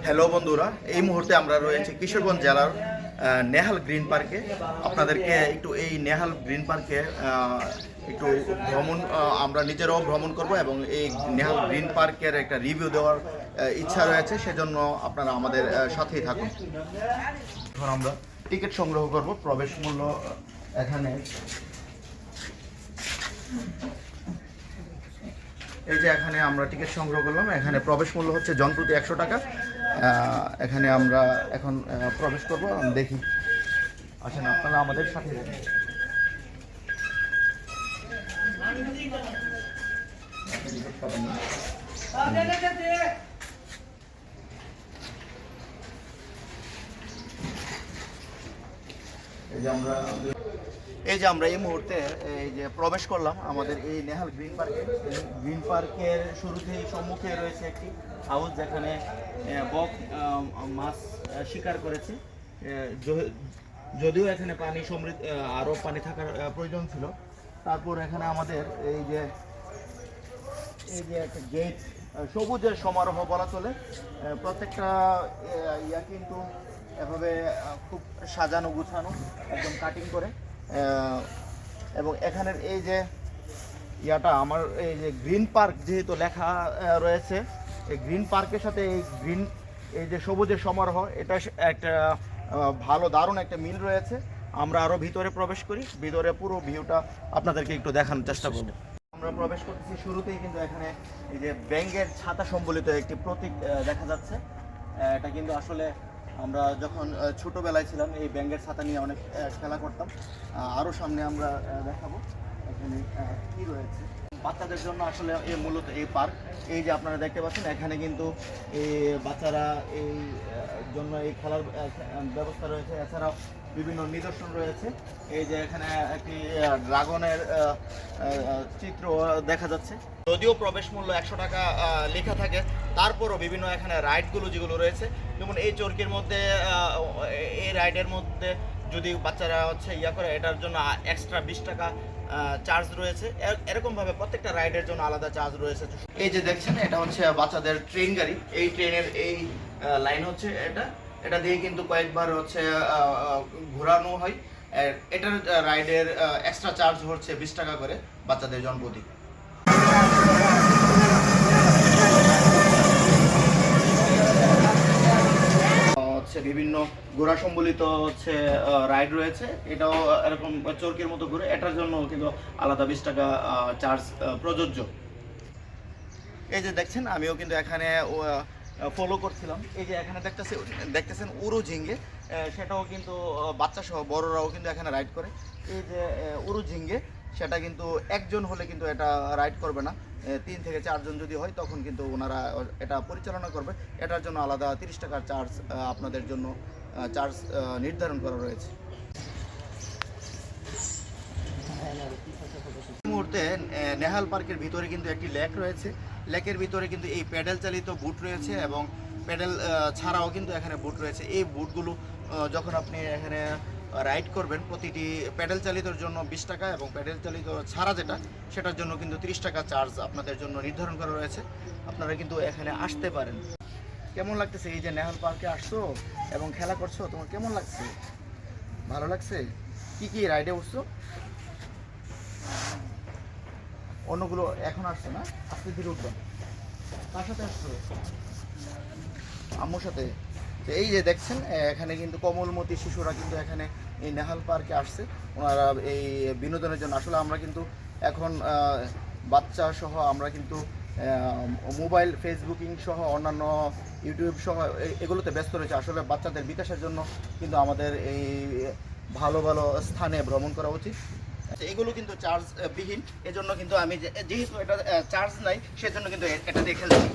Hello বন্ধুরা, এই মুহূর্তে আমরা রয়েছে কিশোরগঞ্জ জেলার নেহাল গ্রিন পার্কে। আপনাদেরকে একটু এই নেহাল গ্রিন পার্কে একটু ভ্রমণ আমরা নিজেরাও ভ্রমণ করব এবং এই নেহাল গ্রিন পার্কের একটা রিভিউ দেওয়ার ইচ্ছা রয়েছে, সেজন্য আপনারা আমাদের সাথেই থাকুন। এখন আমরা টিকিট সংগ্রহ করব। প্রবেশ মূল্য এখানে এই যে এখানে আমরা টিকিট সংগ্রহ করলাম। এখানে প্রবেশ মূল্য হচ্ছে জনপ্রতি 100 টাকা। এখানে আমরা এখন প্রবেশ করব। দেখি, আসেন আপনারা আমাদের সাথে। এই যে আমরা এই মুহূর্তে এই যে প্রবেশ করলাম আমাদের এই নেহাল গ্রিন পার্কে। গ্রিন পার্কের শুরুতেই সম্মুখে রয়েছে একটি হাউস, যেখানে বক মাছ শিকার করেছে। যদিও এখানে পানি সমৃদ্ধ, আরও পানি থাকার প্রয়োজন ছিল। তারপর এখানে আমাদের এই যে একটা গেট, সবুজের সমারোহ বলা চলে। প্রত্যেকটা ইয়া কিন্তু এভাবে খুব সাজানো গুছানো, একদম কাটিং করে। এবং এখানের এই যে ইয়াটা, আমার এই যে গ্রিন পার্ক যেহেতু লেখা রয়েছে, এই গ্রিন পার্কের সাথে এই যে সবুজের সমারোহ, এটা একটা ভালো দারুণ একটা মিল রয়েছে। আমরা আরও ভিতরে প্রবেশ করি, ভিতরে পুরো ভিউটা আপনাদেরকে একটু দেখানোর চেষ্টা করব। আমরা প্রবেশ করতেছি, শুরুতেই কিন্তু এখানে এই যে ব্যাঙের ছাতা সম্বলিত একটি প্রতীক দেখা যাচ্ছে। এটা কিন্তু আসলে আমরা যখন ছোটোবেলায় ছিলাম এই ব্যাঙের ছাতা নিয়ে অনেক খেলা করতাম। আরও সামনে আমরা দেখাবো এখানে কী রয়েছে। বাচ্চাদের জন্য আসলে মূলত এই পার্ক, এই যে আপনারা দেখতে পাচ্ছেন, এখানে কিন্তু এই বাচ্চারা এই জন্য এই খেলার ব্যবস্থা রয়েছে। এছাড়াও বিভিন্ন নিদর্শন রয়েছে। এই যে এখানে একটি ড্রাগনের চিত্র দেখা যাচ্ছে। যদিও প্রবেশ মূল্য 100 টাকা লেখা থাকে, তারপরও বিভিন্ন এখানে রাইডগুলো যেগুলো রয়েছে, যেমন এই চরকির মধ্যে, এই রাইডের মধ্যে যদি বাচ্চারা ইয়া করে, এটার জন্য এক্সট্রা 20 টাকা চার্জ রয়েছে। এরকমভাবে প্রত্যেকটা রাইডের জন্য আলাদা চার্জ রয়েছে। এই যে দেখছেন, এটা হচ্ছে বাচ্চাদের ট্রেন গাড়ি। এই ট্রেনের এই লাইন হচ্ছে এটা দিয়ে কিন্তু কয়েকবার ঘোরানো হয়। এটার রাইডের এক্সট্রা চার্জ হচ্ছে 20 টাকা করে বাচ্চাদের জনপ্রতি। বিভিন্ন ঘোড়া সম্বলিত রাইড রয়েছে। এটাও এরকম চরকির মতো ঘুরে, এটার জন্য কিন্তু আলাদা 20 টাকা চার্জ প্রযোজ্য। এই যে দেখছেন, আমিও কিন্তু এখানে ফলো করছিলাম। এই যে এখানে দেখতেছেন উরু ঝিঙ্গে, সেটাও কিন্তু বাচ্চা সহ বড়রাও কিন্তু এখানে রাইড করে। এই যে উরু ঝিঙ্গে, সেটা কিন্তু একজন হলে কিন্তু এটা রাইড করবে না, 3 থেকে 4 জন যদি হয় তখন কিন্তু ওনারা এটা পরিচালনা করবে। এটার জন্য আলাদা 30 টাকার চার্জ আপনাদের জন্য চার্জ নির্ধারণ করা রয়েছে। এই মুহূর্তে নেহাল পার্কের ভিতরে কিন্তু একটি লেক রয়েছে। লেকের ভিতরে কিন্তু এই প্যাডেল চালিত বুট রয়েছে এবং প্যাডেল ছাড়াও কিন্তু এখানে বুট রয়েছে। এই বুটগুলো যখন আপনি এখানে রাইড করবেন, প্রতিটি প্যাডেল চালিতর জন্য 20 টাকা এবং প্যাডেল চালিত ছাড়া সেটার জন্য কিন্তু 30 টাকা চার্জ আপনাদের জন্য নির্ধারণ করা রয়েছে। আপনারা কিন্তু এখানে আসতে পারেন। কেমন লাগতেছে এই যে নেহাল পার্কে আসছো এবং খেলা করছো, তোমার কেমন লাগছে? ভালো লাগছে? কি রাইডে উঠছো? অন্যগুলো এখন আসছে না, আস্তে ধীরে উঠবেন। কার সাথে আসছো? আম্মুর সাথে। তো এই যে দেখছেন, এখানে কিন্তু কোমলমতি শিশুরা কিন্তু এখানে এই নেহাল পার্কে আসছে ওনারা এই বিনোদনের জন্য। আসলে আমরা কিন্তু এখন বাচ্চা সহ আমরা কিন্তু মোবাইল, ফেসবুকিং সহ অন্যান্য ইউটিউব সহ এগুলোতে ব্যস্ত রয়েছে। আসলে বাচ্চাদের বিকাশের জন্য কিন্তু আমাদের এই ভালো ভালো স্থানে ভ্রমণ করা উচিত। এগুলো কিন্তু চার্জ বিহীন, এজন্য কিন্তু আমি যেহেতু এটা চার্জ নাই, সেজন্য কিন্তু এটা দিয়ে খেলছি।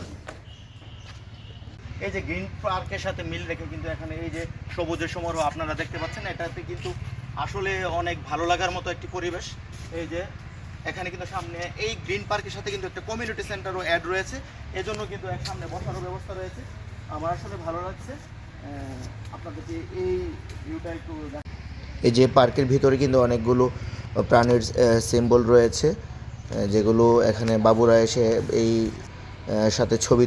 এই যে গ্রিন পার্কের সাথে মিল রেখে কিন্তু এখানে এই যে সবুজের সমারোহ আপনারা দেখতে পাচ্ছেন, এটাতে কিন্তু আসলে অনেক ভালো লাগার মতো একটি পরিবেশ। এই যে এখানে কিন্তু সামনে এই গ্রিন পার্কের সাথে কিন্তু একটা কমিউনিটি সেন্টারও অ্যাড রয়েছে, এজন্য কিন্তু এক সামনে বসারও ব্যবস্থা রয়েছে। আমার আসলে ভালো লাগছে। আপনাদেরকে এই ভিউটা একটু। এই যে পার্কের ভিতরে কিন্তু অনেকগুলো প্রাণীর সিম্বল রয়েছে, যেগুলো এখানে বাবুরা এসে এই সাথে ছবি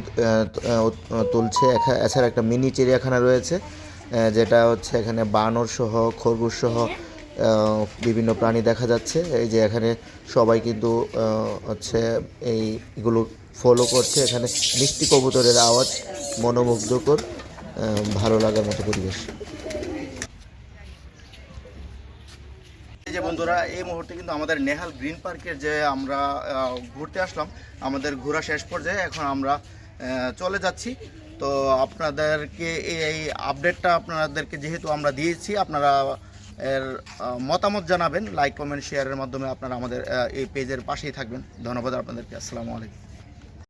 তুলছে। এছাড়া একটা মিনি চিড়িয়াখানা রয়েছে, যেটা হচ্ছে এখানে বানর সহ খরগোশ সহ বিভিন্ন প্রাণী দেখা যাচ্ছে। এই যে এখানে সবাই কিন্তু হচ্ছে এইগুলো ফলো করছে। এখানে মিষ্টি কবুতরের আওয়াজ মনোমুগ্ধকর, ভালো লাগার মতো পরিবেশ। এই যে বন্ধুরা, এই মুহূর্তে কিন্তু আমাদের নেহাল গ্রিন পার্কের যে আমরা ঘুরতে আসলাম, আমাদের ঘোরা শেষ পর্যায়ে এখন আমরা চলে যাচ্ছি। তো আপনাদেরকে এই আপডেটটা আপনাদেরকে যেহেতু আমরা দিয়েছি, আপনারা এর মতামত জানাবেন লাইক কমেন্ট শেয়ারের মাধ্যমে। আপনারা আমাদের এই পেজের পাশেই থাকবেন। ধন্যবাদ আপনাদেরকে। আসসালামু আলাইকুম।